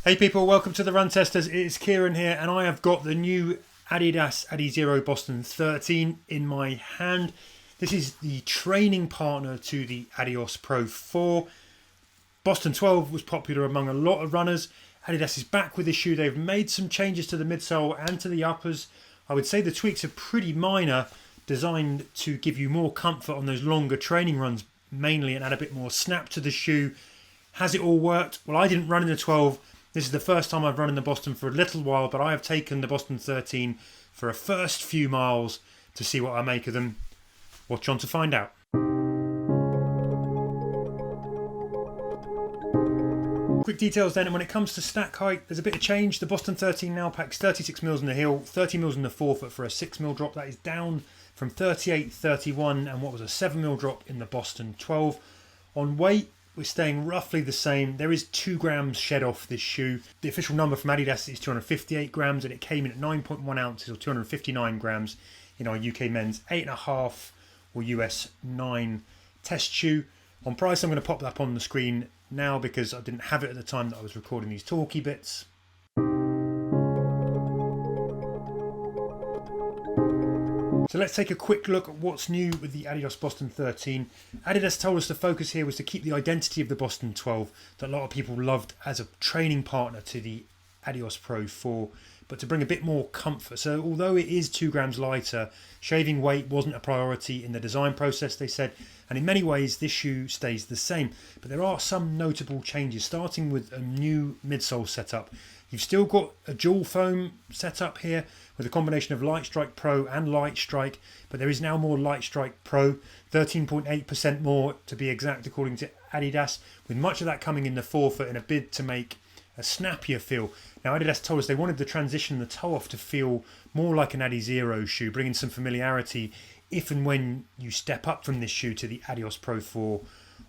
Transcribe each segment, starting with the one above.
Hey people, welcome to the Run Testers. It's Kieran here and I have got the new Adidas Adizero Boston 13 in my hand. This is the training partner to the Adidas Pro 4. Boston 12 was popular among a lot of runners. Adidas is back with this shoe. They've made some changes to the midsole and to the uppers. I would say the tweaks are pretty minor, designed to give you more comfort on those longer training runs mainly and add a bit more snap to the shoe. Has it all worked? Well, I didn't run in the 12. This is the first time I've run in the Boston for a little while, but I have taken the Boston 13 for a first few miles to see what I make of them. Watch on to find out. Quick details then, and when it comes to stack height, there's a bit of change. The Boston 13 now packs 36 mils in the heel, 30 mils in the forefoot for a 6 mil drop. That is down from 38, 31 and what was a 7 mil drop in the Boston 12. On weight, we're staying roughly the same. There is 2 grams shed off this shoe. The official number from Adidas is 258 grams and it came in at 9.1 ounces or 259 grams in our UK men's 8.5 or US 9 test shoe. On price, I'm going to pop that up on the screen now because I didn't have it at the time that I was recording these talky bits. So let's take a quick look at what's new with the Adidas Boston 13. Adidas told us the focus here was to keep the identity of the Boston 12 that a lot of people loved as a training partner to the Adidas Pro 4, but to bring a bit more comfort. So although it is 2 grams lighter, shaving weight wasn't a priority in the design process, they said, and in many ways this shoe stays the same. But there are some notable changes, starting with a new midsole setup. You've still got a dual foam setup here with a combination of Lightstrike Pro and Lightstrike, but there is now more Lightstrike Pro, 13.8% more to be exact according to Adidas, with much of that coming in the forefoot in a bid to make a snappier feel. Now Adidas told us they wanted to transition the toe off to feel more like an Adizero shoe, bringing some familiarity if and when you step up from this shoe to the Adidas Pro 4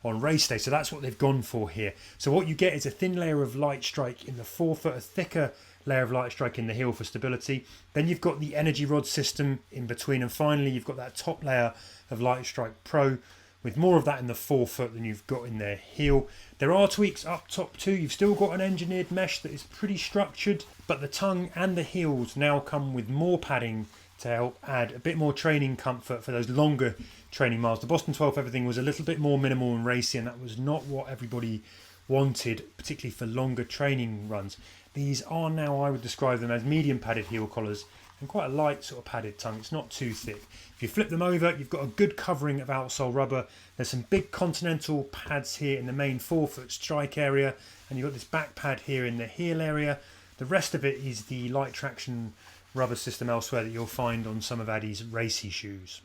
on race day. So that's what they've gone for here. So what you get is a thin layer of Lightstrike in the forefoot, a thicker layer of Lightstrike in the heel for stability. Then you've got the energy rod system in between, and finally you've got that top layer of Lightstrike Pro with more of that in the forefoot than you've got in their heel. There are tweaks up top too. You've still got an engineered mesh that is pretty structured, but the tongue and the heels now come with more padding to help add a bit more training comfort for those longer training miles. The Boston 12, everything was a little bit more minimal and racy, and that was not what everybody wanted, particularly for longer training runs. These are now, I would describe them as medium padded heel collars and quite a light sort of padded tongue. It's not too thick. If you flip them over, you've got a good covering of outsole rubber. There's some big continental pads here in the main forefoot strike area, and you've got this back pad here in the heel area. The rest of it is the light traction rubber system elsewhere that you'll find on some of Adi's racy shoes.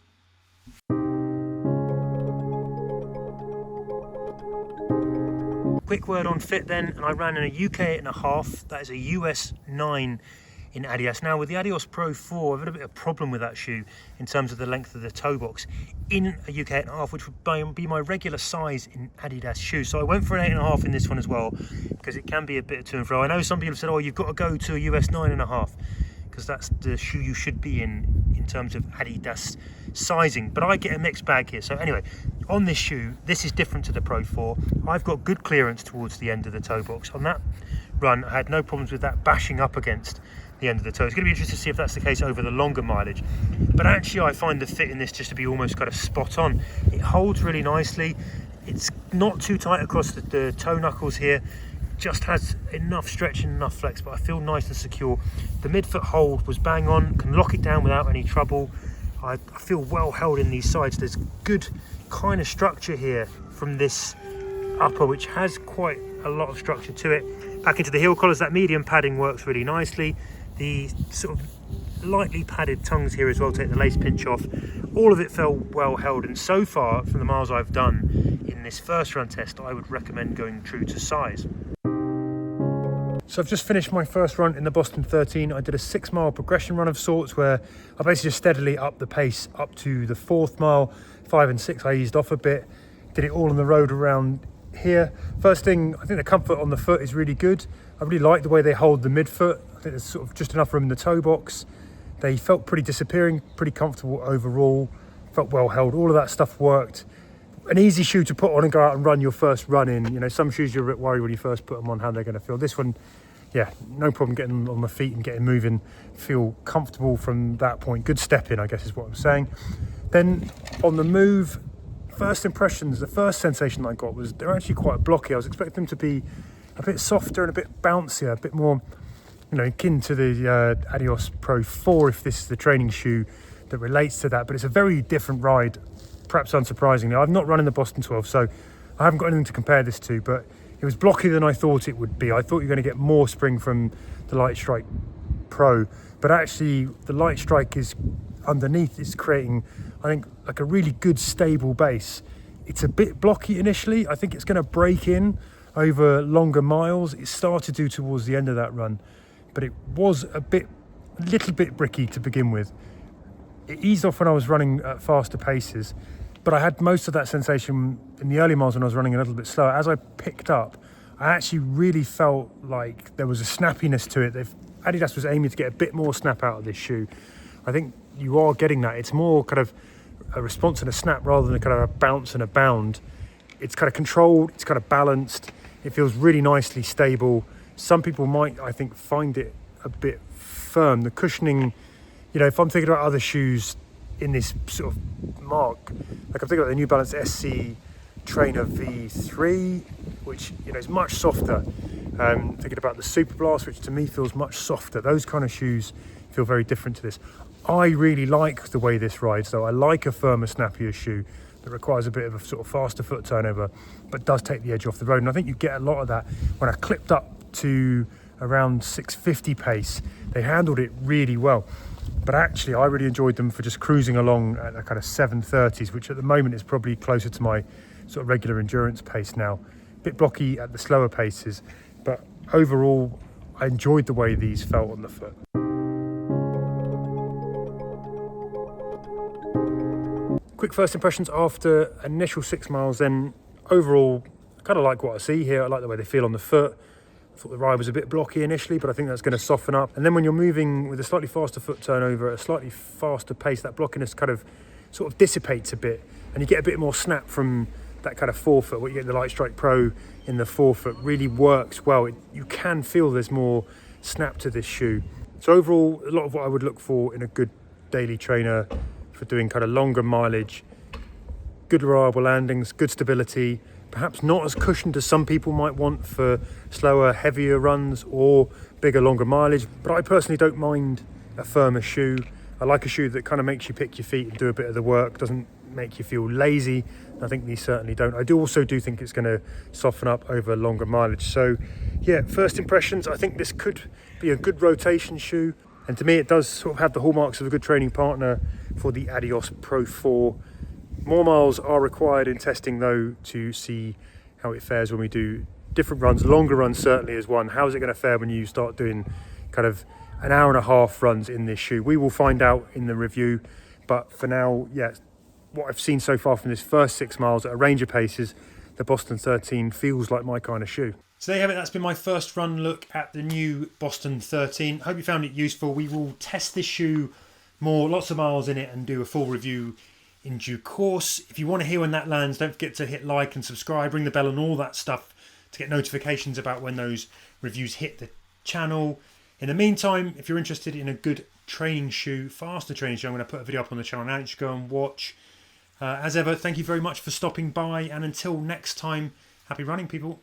Quick word on fit then, and I ran in a UK 8.5, that is a US 9 in Adidas. Now with the Adidas Pro 4, I've had a bit of a problem with that shoe in terms of the length of the toe box in a UK 8.5, which would be my regular size in Adidas shoes. So I went for an 8.5 in this one as well, because it can be a bit of to and fro. I know some people have said, oh, you've got to go to a US 9.5, because that's the shoe you should be in terms of Adidas sizing, but I get a mixed bag here. So anyway, on this shoe, this is different to the Pro 4. I've got good clearance towards the end of the toe box. On that run, I had no problems with that bashing up against the end of the toe. It's going to be interesting to see if that's the case over the longer mileage, but actually I find the fit in this just to be almost kind of spot on. It holds really nicely. It's not too tight across the toe knuckles here, just has enough stretch and enough flex, but I feel nice and secure. The midfoot hold was bang on, can lock it down without any trouble. I feel well held in these sides. There's good kind of structure here from this upper, which has quite a lot of structure to it. Back into the heel collars, that medium padding works really nicely. The sort of lightly padded tongues here as well, take the lace pinch off. All of it felt well held, and so far from the miles I've done in this first run test, I would recommend going true to size. So I've just finished my first run in the Boston 13. I did a 6 mile progression run of sorts where I basically just steadily upped the pace up to the 4th mile. 5 and 6 I eased off a bit, did it all on the road around here. First thing, I think the comfort on the foot is really good. I really like the way they hold the midfoot. I think there's sort of just enough room in the toe box. They felt pretty disappearing, pretty comfortable overall, felt well held. All of that stuff worked. An easy shoe to put on and go out and run your first run in. You know, some shoes you're a bit worried when you first put them on how they're going to feel. This one yeah, no problem getting on my feet and getting moving. Feel comfortable from that point. Good step in, I guess is what I'm saying. Then on the move, first impressions, the first sensation I got was they're actually quite blocky. I was expecting them to be a bit softer and a bit bouncier, a bit more, akin to the Adidas Pro 4, if this is the training shoe that relates to that. But it's a very different ride, perhaps unsurprisingly. I've not run in the Boston 12, so I haven't got anything to compare this to, but it was blockier than I thought it would be. I thought you were going to get more spring from the Lightstrike Pro, but actually the Lightstrike is underneath, is creating, I think, like a really good stable base. It's a bit blocky initially. I think it's going to break in over longer miles. It started to towards the end of that run, but it was a little bit bricky to begin with. It eased off when I was running at faster paces, but I had most of that sensation in the early miles when I was running a little bit slower. As I picked up, I actually really felt like there was a snappiness to it. Adidas was aiming to get a bit more snap out of this shoe. I think you are getting that. It's more kind of a response and a snap rather than a kind of a bounce and a bound. It's kind of controlled, it's kind of balanced. It feels really nicely stable. Some people might, I think, find it a bit firm. The cushioning, if I'm thinking about other shoes in this sort of mark, like I'm thinking about the New Balance SC Trainer V3, which is much softer. Thinking about the Super Blast, which to me feels much softer. Those kind of shoes feel very different to this. I really like the way this rides, though. I like a firmer, snappier shoe that requires a bit of a sort of faster foot turnover, but does take the edge off the road. And I think you get a lot of that when I clipped up to around 650 pace. They handled it really well. But actually, I really enjoyed them for just cruising along at a kind of 730s, which at the moment is probably closer to my sort of regular endurance pace now. A bit blocky at the slower paces, but overall, I enjoyed the way these felt on the foot. Quick first impressions after initial 6 miles then. Overall, I kind of like what I see here. I like the way they feel on the foot. I thought the ride was a bit blocky initially, but I think that's going to soften up. And then when you're moving with a slightly faster foot turnover at a slightly faster pace, that blockiness kind of sort of dissipates a bit, and you get a bit more snap from that kind of forefoot. What you get in the Lightstrike Pro in the forefoot really works well. You can feel there's more snap to this shoe. So overall, a lot of what I would look for in a good daily trainer for doing kind of longer mileage: good reliable landings, good stability, perhaps not as cushioned as some people might want for slower, heavier runs or bigger, longer mileage. But I personally don't mind a firmer shoe. I like a shoe that kind of makes you pick your feet and do a bit of the work, doesn't make you feel lazy. I think these certainly don't. I also do think it's going to soften up over longer mileage. So yeah, first impressions, I think this could be a good rotation shoe. And to me, it does sort of have the hallmarks of a good training partner for the Adidas Pro 4. More miles are required in testing, though, to see how it fares when we do different runs. Longer runs certainly is one. How is it going to fare when you start doing kind of an hour and a half runs in this shoe? We will find out in the review. But for now, yeah, what I've seen so far from this first 6 miles at a range of paces, the Boston 13 feels like my kind of shoe. So there you have it. That's been my first run look at the new Boston 13. Hope you found it useful. We will test this shoe more, lots of miles in it, and do a full review in due course. If you want to hear when that lands, don't forget to hit like and subscribe, ring the bell and all that stuff to get notifications about when those reviews hit the channel. In the meantime, if you're interested in a good training shoe, faster training shoe, I'm going to put a video up on the channel now. You should go and watch. As ever, thank you very much for stopping by, and until next time, happy running, people.